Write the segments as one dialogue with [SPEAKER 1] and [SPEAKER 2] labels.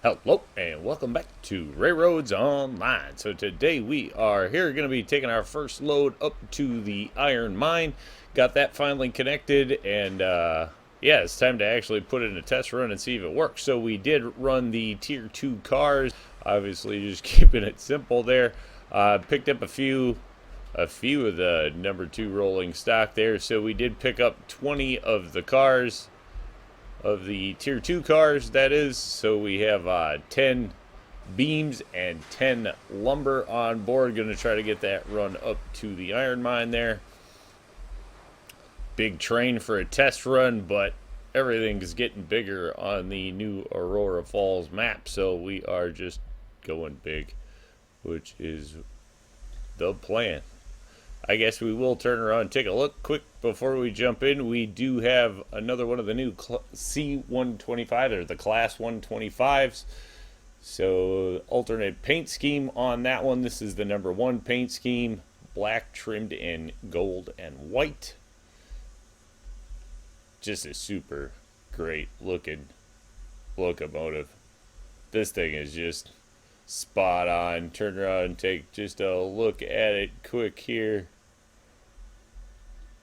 [SPEAKER 1] Hello and welcome back to RailRoads Online. So today we are here going to be taking our first load up to the iron mine. Got that finally connected, and yeah, it's time to actually put it in a test run and see if it works. So we did run the tier 2 cars, obviously just keeping it simple there. Picked up a few of the number 2 rolling stock there. So we did pick up 20 of the cars, of the tier 2 cars, that is. So we have 10 beams and 10 lumber on board. Going to try to get that run up to the iron mine there. Big train for a test run, but everything is getting bigger on the new Aurora Falls map, so we are just going big, which is the plan. I guess we will turn around and take a look quick before we jump in. We do have another one of the new C125, or the Class 125s. So alternate paint scheme on that one. This is the number 1 paint scheme, black trimmed in gold and white. Just a super great looking locomotive. This thing is just spot on. Turn around and take just a look at it quick here.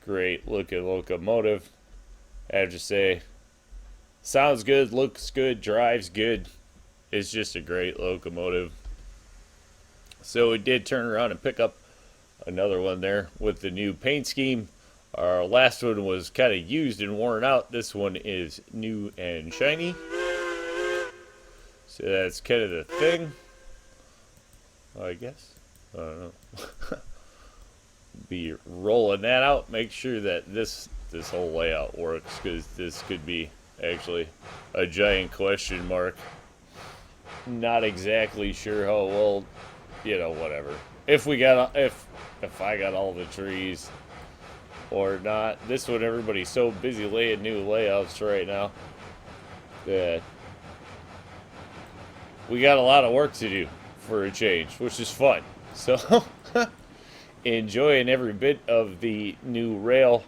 [SPEAKER 1] Great looking locomotive. I have to say, sounds good, looks good, drives good. It's just a great locomotive. So we did turn around and pick up another one there with the new paint scheme. Our last one was kind of used and worn out. This one is new and shiny. So that's kind of the thing, I guess. I don't know. Be rolling that out. Make sure that this whole layout works, because this could be actually a giant question mark. Not exactly sure how well, whatever. If I got all the trees or not. This one, everybody's so busy laying new layouts right now that we got a lot of work to do for a change, which is fun. So enjoying every bit of the new rail,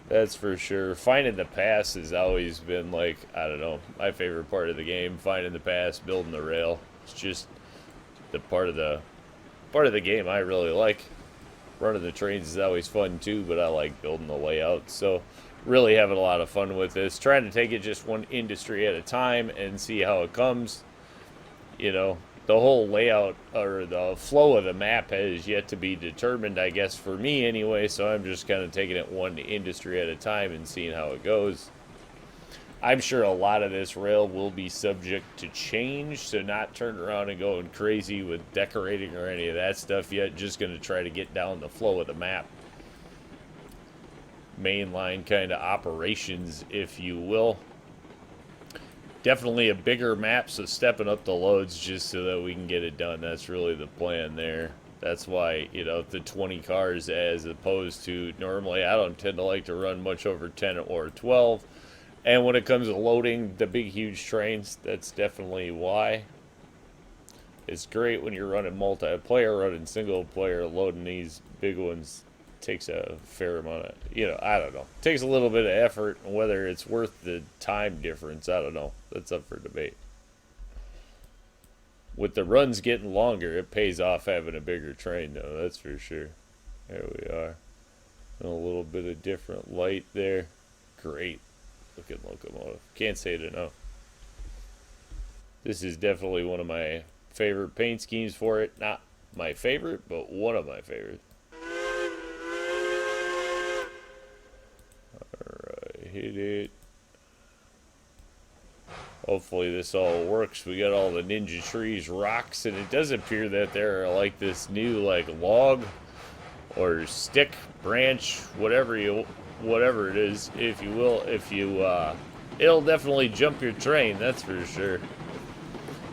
[SPEAKER 1] that's for sure. Finding the pass has always been, like, I don't know, my favorite part of the game. Finding the pass, building the rail. It's just the part of the game I really like. Running the trains is always fun too, but I like building the layout. So really having a lot of fun with this. Trying to take it just one industry at a time and see how it comes. The whole layout or the flow of the map has yet to be determined, I guess, for me anyway. So I'm just kind of taking it one industry at a time and seeing how it goes. I'm sure a lot of this rail will be subject to change, so not turn around and going crazy with decorating or any of that stuff yet. Just going to try to get down the flow of the map. Mainline kind of operations, if you will. Definitely a bigger map, so stepping up the loads just so that we can get it done. That's really the plan there. That's why, the 20 cars, as opposed to normally, I don't tend to like to run much over 10 or 12. And when it comes to loading the big, huge trains, that's definitely why. It's great when you're running multiplayer, running single player, loading these big ones takes a fair amount of, I don't know. It takes a little bit of effort, and whether it's worth the time difference, I don't know. That's up for debate. With the runs getting longer, it pays off having a bigger train, though, that's for sure. There we are. And a little bit of different light there. Great looking locomotive. Can't say it enough. This is definitely one of my favorite paint schemes for it. Not my favorite, but one of my favorites. Alright, hit it. Hopefully this all works. We got all the ninja trees, rocks, and it does appear that there are like this new log or stick, branch, whatever it is, if you will. It'll definitely jump your train, that's for sure.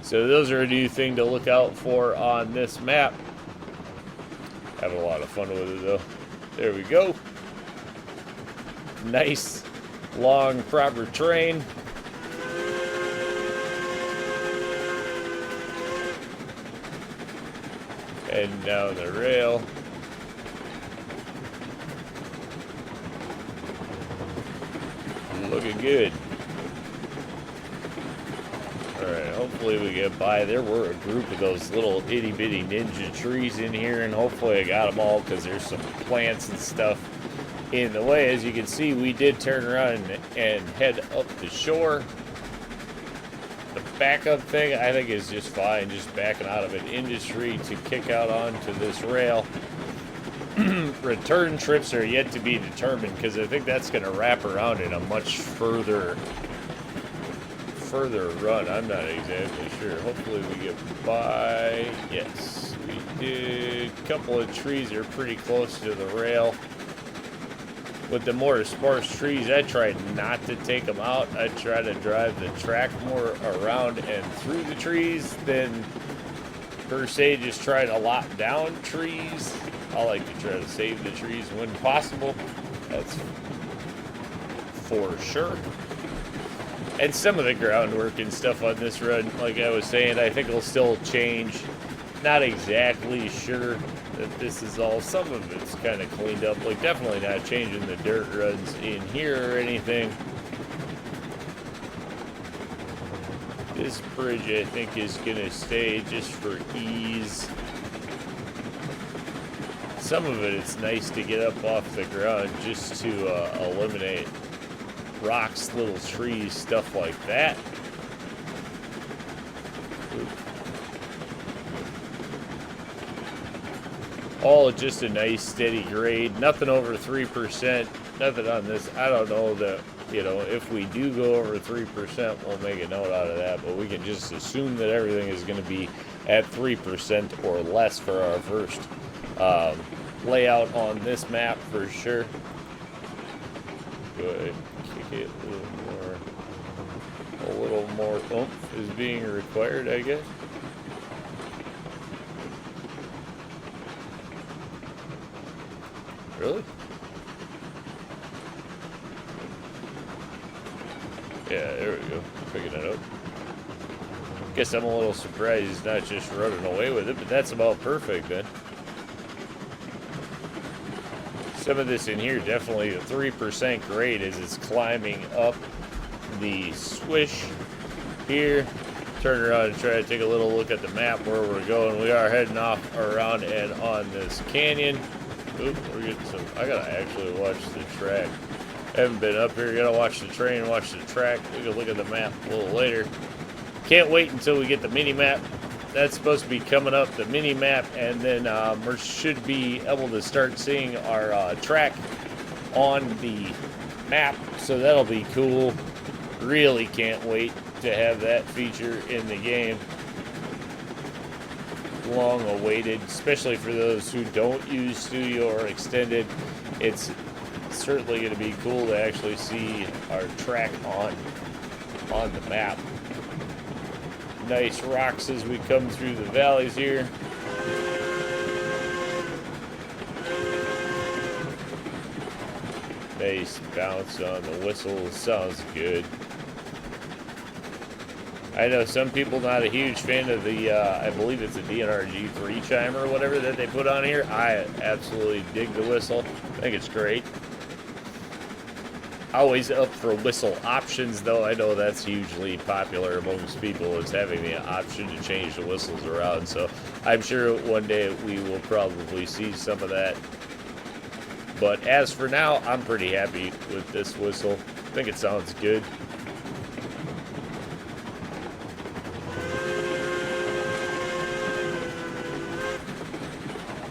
[SPEAKER 1] So those are a new thing to look out for on this map. Having a lot of fun with it though. There we go. Nice, long, proper train. Heading down the rail. Looking good. Alright, Hopefully we get by. There were a group of those little itty bitty ninja trees in here, and hopefully I got them all because there's some plants and stuff in the way. As you can see, we did turn around and head up the shore. The backup thing I think is just fine, just backing out of an industry to kick out onto this rail. Return trips are yet to be determined because I think that's going to wrap around in a much further run. I'm not exactly sure. Hopefully we get by. Yes, we did. A couple of trees are pretty close to the rail. With the more sparse trees, I tried not to take them out. I try to drive the track more around and through the trees than per se just try to lock down trees. I like to try to save the trees when possible. That's for sure. And some of the groundwork and stuff on this run, like I was saying, I think it'll still change. Not exactly sure that this is all. Some of it's kind of cleaned up. Like, definitely not changing the dirt runs in here or anything. This bridge, I think, is going to stay just for ease. Some of it, it's nice to get up off the ground just to eliminate rocks, little trees, stuff like that. All just a nice steady grade, nothing over 3%, nothing on this. I don't know that, you know, if we do go over 3%, we'll make a note out of that, but we can just assume that everything is going to be at 3% or less for our first layout on this map for sure. Go ahead and kick it a little more oomph is being required, I guess. Really? Yeah, there we go. Picking it up. Guess I'm a little surprised he's not just running away with it, but that's about perfect then. Some of this in here, definitely the 3% grade as it's climbing up the swish here. Turn around and try to take a little look at the map where we're going. We are heading off around and on this canyon. Oop, we're getting some. I gotta actually watch the track. Haven't been up here. Gotta watch the train, watch the track. We can look at the map a little later. Can't wait until we get the mini map. That's supposed to be coming up, the mini map, and then we should be able to start seeing our track on the map. So that'll be cool. Really can't wait to have that feature in the game. Long awaited, especially for those who don't use Studio or Extended. It's certainly going to be cool to actually see our track on the map. Nice rocks as we come through the valleys here. Nice bounce on the whistle. Sounds good. I know some people not a huge fan of the, I believe it's a DNRG3 chime or whatever that they put on here. I absolutely dig the whistle. I think it's great. Always up for whistle options, though. I know that's hugely popular amongst people, is having the option to change the whistles around. So I'm sure one day we will probably see some of that. But as for now, I'm pretty happy with this whistle. I think it sounds good.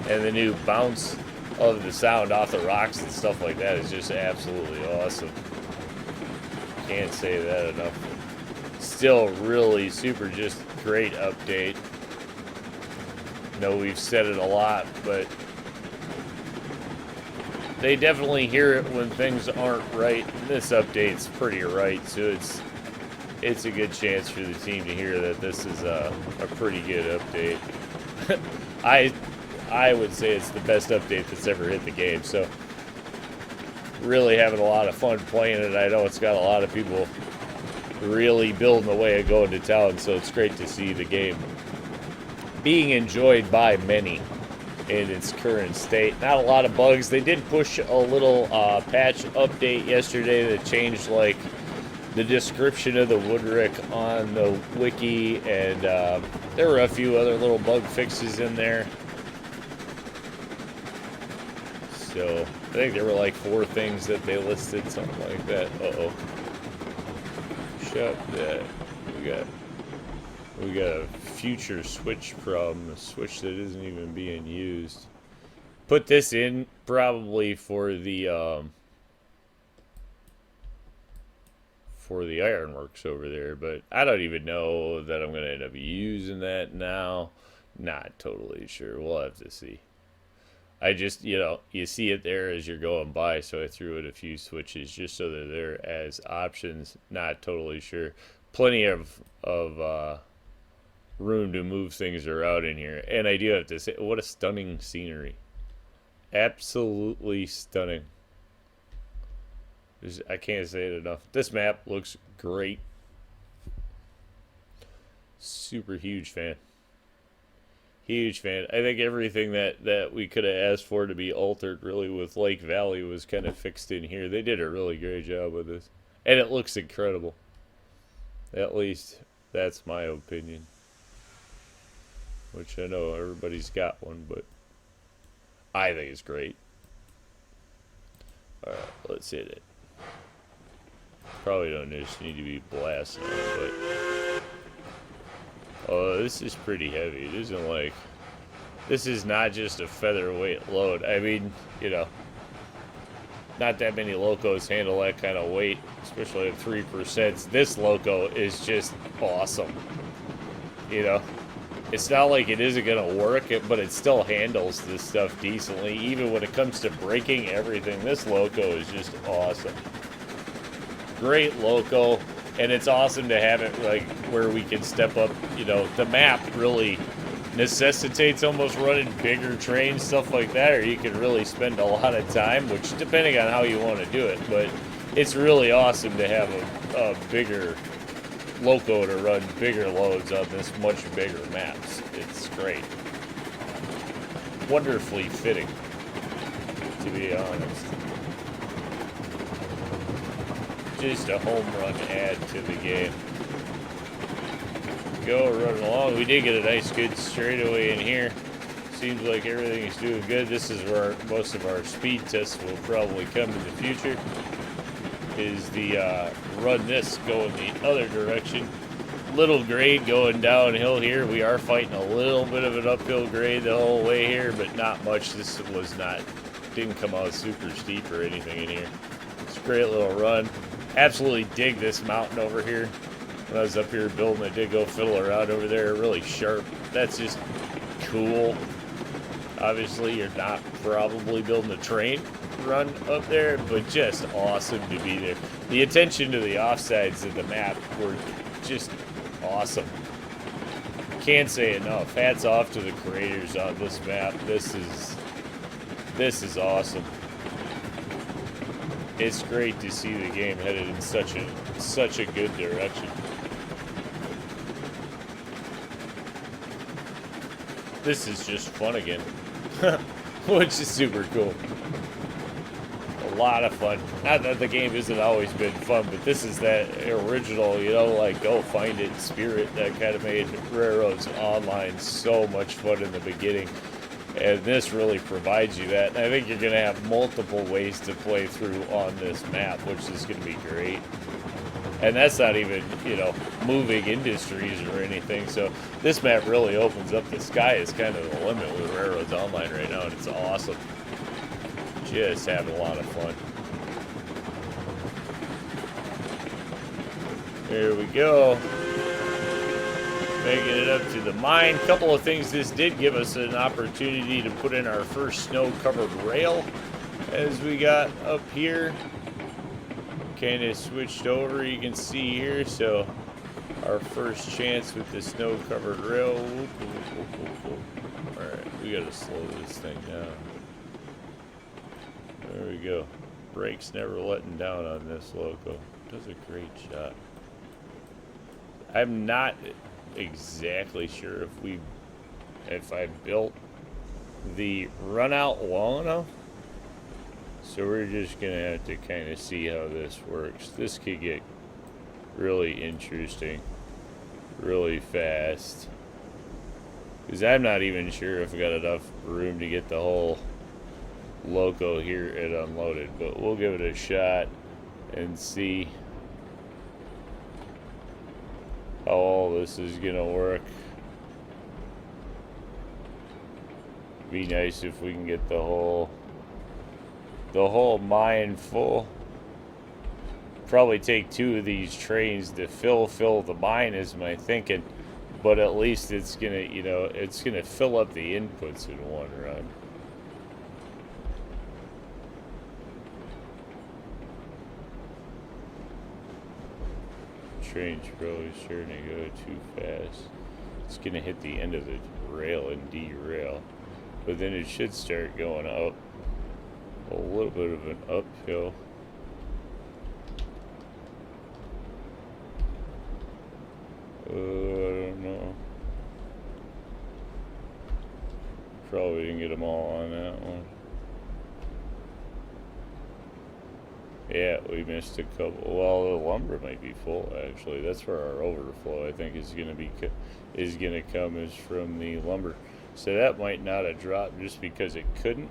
[SPEAKER 1] And the new bounce of the sound off the rocks and stuff like that is just absolutely awesome. Can't say that enough. Still really super just great update. I know we've said it a lot, but they definitely hear it when things aren't right. And this update's pretty right, so it's a good chance for the team to hear that this is a pretty good update. I would say it's the best update that's ever hit the game, so really having a lot of fun playing it. I know it's got a lot of people really building away and going to town, so it's great to see the game being enjoyed by many in its current state. Not a lot of bugs. They did push a little patch update yesterday that changed like the description of the Woodrick on the wiki, and there were a few other little bug fixes in there. So I think there were like 4 things that they listed, something like that. Uh-oh. Shut that. We got a future switch problem, a switch that isn't even being used. Put this in probably for the ironworks over there, but I don't even know that I'm gonna end up using that now. Not totally sure. We'll have to see. I just, you see it there as you're going by, so I threw in a few switches just so they're there as options. Not totally sure. Plenty of room to move things around in here. And I do have to say, what a stunning scenery. Absolutely stunning. I can't say it enough. This map looks great. Super huge fan. Huge fan. I think everything that we could have asked for to be altered really with Lake Valley was kind of fixed in here. They did a really great job with this. And it looks incredible. At least that's my opinion. Which I know everybody's got one, but I think it's great. Alright, let's hit it. Probably don't just need to be blasting it, but oh, this is pretty heavy. It isn't like, this is not just a featherweight load. I mean, not that many locos handle that kind of weight, especially at 3%. This loco is just awesome. It's not like it isn't going to work, but it still handles this stuff decently. Even when it comes to braking everything, this loco is just awesome. Great loco, and it's awesome to have it like where we can step up. The map really necessitates almost running bigger trains, stuff like that, or you can really spend a lot of time, which depending on how you want to do it, but it's really awesome to have a bigger loco to run bigger loads on this much bigger maps. It's great. Wonderfully fitting, to be honest. Just a home run add to the game. Go running along. We did get a nice good straightaway in here. Seems like everything is doing good. This is where most of our speed tests will probably come in the future. Is the run this going the other direction. Little grade going downhill here. We are fighting a little bit of an uphill grade the whole way here, but not much. This didn't come out super steep or anything in here. It's a great little run. Absolutely dig this mountain over here. When I was up here building, I did go fiddle around over there. Really sharp. That's just cool. Obviously, you're not probably building a train run up there, but just awesome to be there. The attention to the offsides of the map were just awesome. Can't say enough. Hats off to the creators on this map. This is awesome. It's great to see the game headed in such a good direction. This is just fun again, which is super cool. A lot of fun. Not that the game hasn't always been fun, but this is that original, like go find it spirit that kind of made RailRoads Online so much fun in the beginning. And this really provides you that. And I think you're going to have multiple ways to play through on this map, which is going to be great. And that's not even, moving industries or anything. So this map really opens up. The sky is kind of the limit with RailRoads Online right now, and it's awesome. Just having a lot of fun. There we go. Making it up to the mine. Couple of things. This did give us an opportunity to put in our first snow-covered rail as we got up here. Kind of switched over, you can see here. So our first chance with the snow-covered rail. Alright, we gotta slow this thing down. There we go. Brakes never letting down on this loco. Does a great job. I'm not exactly sure if I built the run out long enough. So we're just gonna have to kind of see how this works. This could get really interesting, really fast. Because I'm not even sure if I got enough room to get the whole loco here and unloaded, but we'll give it a shot and see how all this is gonna work. Be nice if we can get the whole mine full. Probably take 2 of these trains to fill the mine is my thinking, but at least it's gonna, you know, it's gonna fill up the inputs in one run. Train's probably starting to go too fast. It's gonna hit the end of the rail and derail, but then it should start going up. A little bit of an uphill. I don't know. Probably didn't get them all on that one. Yeah, we missed a couple. Well, the lumber might be full actually. That's where our overflow I think is gonna come is from the lumber. So that might not have dropped just because it couldn't.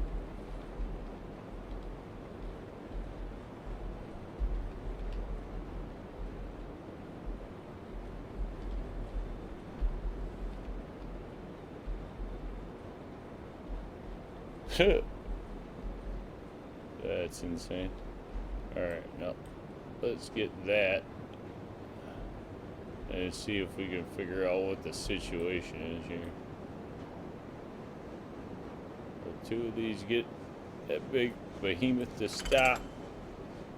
[SPEAKER 1] That's insane. Alright, now let's get that and see if we can figure out what the situation is here. Will 2 of these get that big behemoth to stop?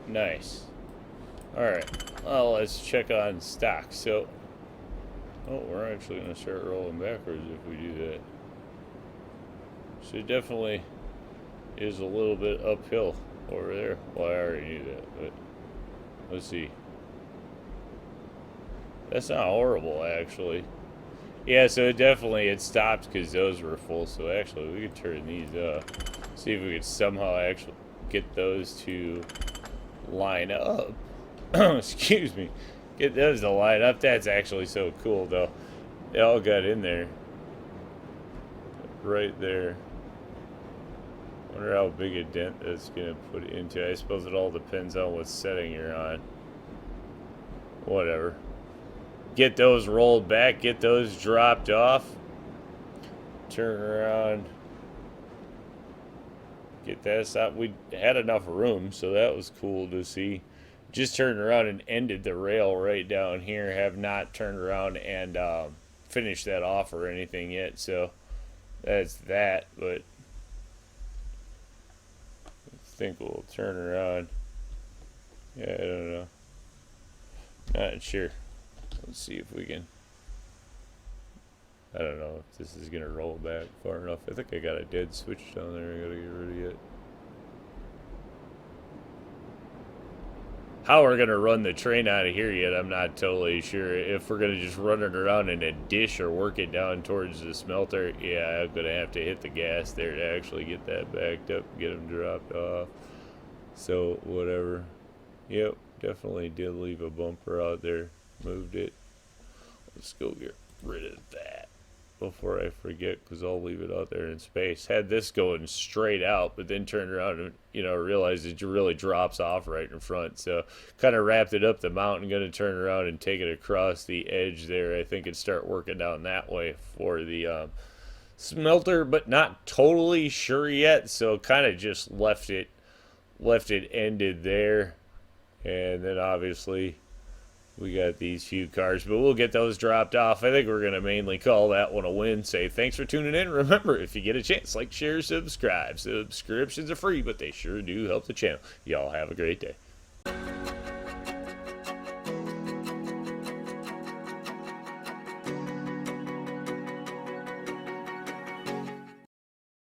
[SPEAKER 1] Nice. Alright, well, let's check on stock. So, oh, we're actually going to start rolling backwards if we do that. So it definitely is a little bit uphill over there. Well, I already knew that, but let's see. That's not horrible, actually. Yeah, so it stopped because those were full. So actually, we could turn these up. See if we could somehow actually get those to line up. Excuse me. Get those to line up. That's actually so cool, though. They all got in there. Right there. Wonder how big a dent that's gonna put into it. I suppose it all depends on what setting you're on. Whatever. Get those rolled back, get those dropped off. Turn around. Get that stopped. We had enough room, so that was cool to see. Just turned around and ended the rail right down here. Have not turned around and finished that off or anything yet, so that's that, but I think we'll turn around. Yeah, I don't know. Not sure. Let's see if we can. I don't know if this is gonna roll back far enough. I think I got a dead switch down there. I gotta get rid of it. How we're gonna run the train out of here yet, I'm not totally sure. If we're gonna just run it around in a dish or work it down towards the smelter, yeah, I'm gonna have to hit the gas there to actually get that backed up, get them dropped off. So whatever. Yep, definitely did leave a bumper out there. Moved it. Let's go get rid of that before I forget, because I'll leave it out there in space. Had this going straight out, but then turned around and, you know, realized it really drops off right in front. So kind of wrapped it up the mountain, going to turn around and take it across the edge there. I think it'd start working down that way for the smelter, but not totally sure yet. So kind of just left it ended there. And then obviously we got these few cars, but we'll get those dropped off. I think we're going to mainly call that one a win. Say thanks for tuning in. Remember, if you get a chance, like, share, subscribe. Subscriptions are free, but they sure do help the channel. Y'all have a great day.